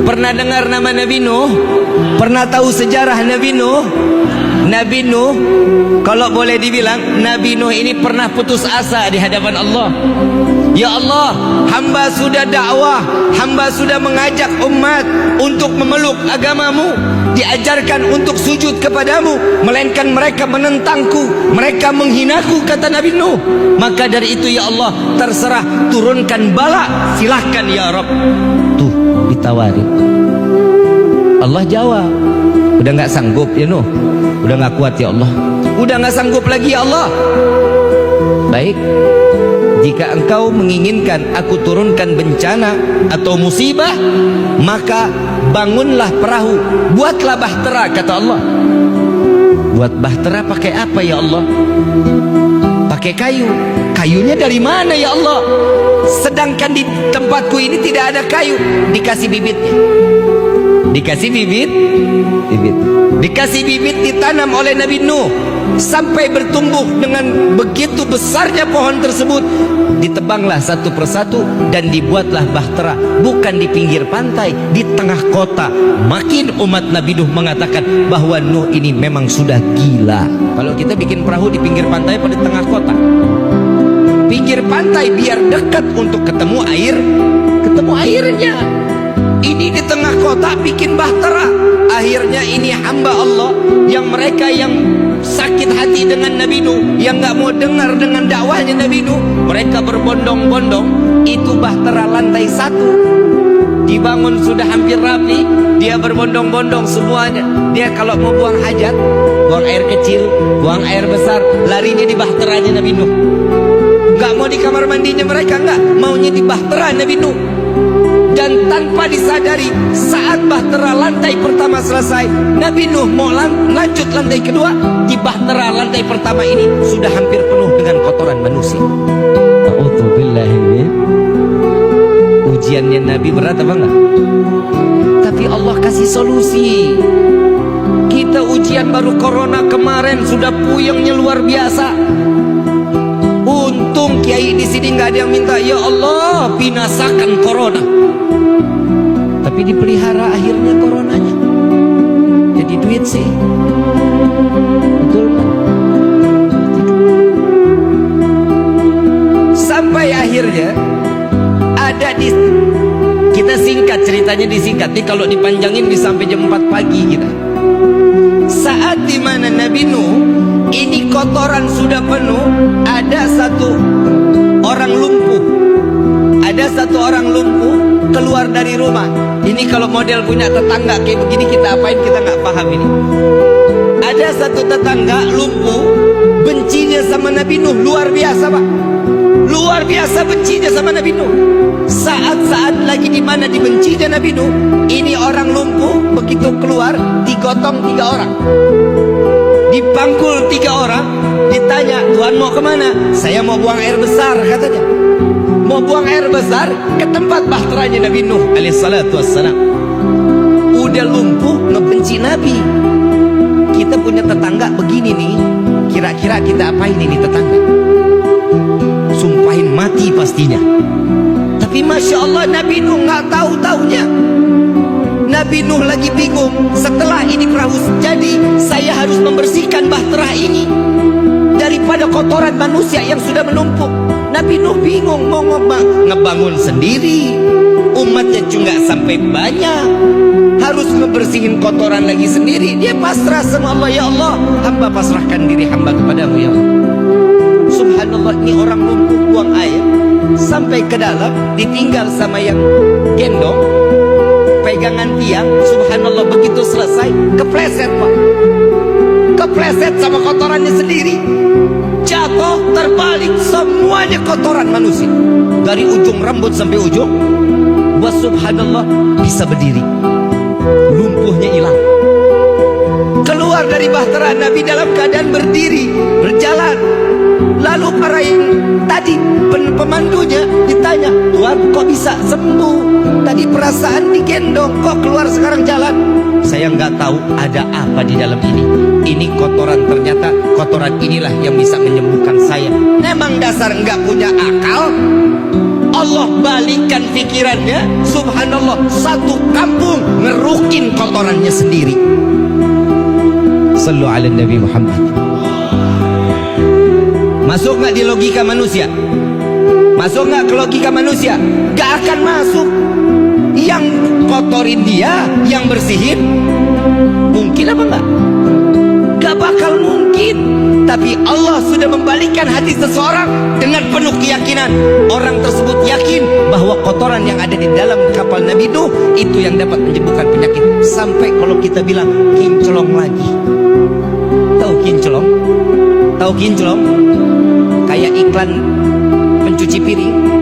Pernah dengar nama Nabi Nuh? Pernah tahu sejarah Nabi Nuh? Nabi Nuh, kalau boleh dibilang, Nabi Nuh ini pernah putus asa di hadapan Allah. Ya Allah, hamba sudah dakwah, hamba sudah mengajak umat untuk memeluk agamamu, diajarkan untuk sujud kepadamu, melainkan mereka menentangku, mereka menghinaku, kata Nabi Nuh. Maka dari itu ya Allah, terserah, turunkan bala, silahkan ya Rabb. Tuh ditawari, Allah jawab, udah gak sanggup ya Nuh, udah gak kuat ya Allah, udah gak sanggup lagi ya Allah. Baik, jika engkau menginginkan aku turunkan bencana atau musibah, maka bangunlah perahu, buatlah bahtera, kata Allah. Buat bahtera pakai apa ya Allah? Pakai kayu. Kayunya dari mana ya Allah? Sedangkan di tempatku ini tidak ada kayu. Dikasih bibitnya, dikasih bibit, dikasih bibit, ditanam oleh Nabi Nuh sampai bertumbuh dengan begitu besarnya pohon tersebut. Ditebanglah satu persatu dan dibuatlah bahtera, bukan di pinggir pantai, di tengah kota. Makin umat Nabi Nuh mengatakan bahwa Nuh ini memang sudah gila. Kalau kita bikin perahu di pinggir pantai pada tengah kota, pinggir pantai biar dekat untuk ketemu air, ketemu airnya. Ini di tengah kota bikin bahtera. Akhirnya ini hamba Allah yang mereka yang sakit hati dengan Nabi Nuh, yang gak mau dengar dengan dakwahnya Nabi Nuh, mereka berbondong-bondong. Itu bahtera lantai 1 dibangun sudah hampir rapi, dia berbondong-bondong semuanya. Dia kalau mau buang hajat, buang air kecil, buang air besar, larinya di bahteranya Nabi Nuh. Gak mau di kamar mandinya mereka, enggak, maunya di bahtera Nabi Nuh. Dan tanpa disadari, saat bahtera lantai pertama selesai, Nabi Nuh mau lanjut lantai kedua, di bahtera lantai pertama ini sudah hampir penuh dengan kotoran manusia. A'udzubillahi. Ujiannya Nabi berat apa enggak? Tapi Allah kasih solusi. Kita ujian baru corona kemarin sudah puyengnya luar biasa. Untung kiai di sini nggak ada yang minta ya Allah binasakan corona, tapi dipelihara akhirnya coronanya. Jadi duit sih, betul kan? Sampai akhirnya ada di, kita singkat ceritanya, disingkat nih, kalau dipanjangin bisa sampai jam 4 pagi kita. Saat dimana Nabi Nuh ini kotoran sudah penuh, ada satu orang lumpuh, ada satu orang lumpuh keluar dari rumah. Ini kalau model punya tetangga kayak begini kita apain, kita nggak paham ini. Ada satu tetangga lumpuh, bencinya sama Nabi Nuh luar biasa Pak, luar biasa bencinya sama Nabi Nuh. Saat-saat lagi di mana dibencinya Nabi Nuh, ini orang lumpuh begitu keluar digotong 3 orang, dipangkul 3 orang, ditanya, Tuhan mau kemana? Saya mau buang air besar, katanya. Mau buang air besar ke tempat bahteranya Nabi Nuh alaihissalatu wassalam. Udah lumpuh ngebenci Nabi. Kita punya tetangga begini nih, kira-kira kita apain ini tetangga? Sumpahin mati pastinya. Tapi Masya Allah Nabi Nuh gak tahu-taunya. Nabi Nuh lagi bingung, setelah ini perahu jadi, saya harus membersihkan bahtera ini daripada kotoran manusia yang sudah menumpuk. Nabi Nuh bingung mau ngebangun sendiri, umatnya juga sampai banyak, harus ngebersihin kotoran lagi sendiri. Dia pasrah sama Allah, ya Allah hamba pasrahkan diri hamba kepadamu ya Allah. Subhanallah, ini orang lumpuh buang air sampai ke dalam, ditinggal sama yang gendong pegangan tiang. Subhanallah, begitu selesai kepleset Pak, kepleset sama kotorannya sendiri, jatuh terbalik, semuanya kotoran manusia dari ujung rambut sampai ujung. Wa subhanallah, bisa berdiri, lumpuhnya hilang. Keluar dari bahtera Nabi dalam keadaan berdiri, berjalan. Lalu para yang tadi pemandunya ditanya, Tuhan kok bisa sembuh? Tadi perasaan digendong, kok keluar sekarang jalan? Saya nggak tahu ada apa di dalam ini. Ini kotoran, ternyata kotoran inilah yang bisa menyembuhkan saya. Memang dasar nggak punya akal. Allah balikan pikirannya, subhanallah, satu kampung ngerukin kotorannya sendiri. Sallu ala Nabi Muhammad. Masuk nggak di logika manusia? Masuk nggak ke logika manusia? Gak akan masuk. Yang kotorin dia, yang bersihin, mungkin apa enggak? Gak bakal mungkin. Tapi Allah sudah membalikkan hati seseorang dengan penuh keyakinan. Orang tersebut yakin bahwa kotoran yang ada di dalam kapal Nabi Nuh itu yang dapat menyembuhkan penyakit. Sampai kalau kita bilang kinclong lagi. Tahu kinclong? Tahu kinclong? Kayak iklan pencuci piring.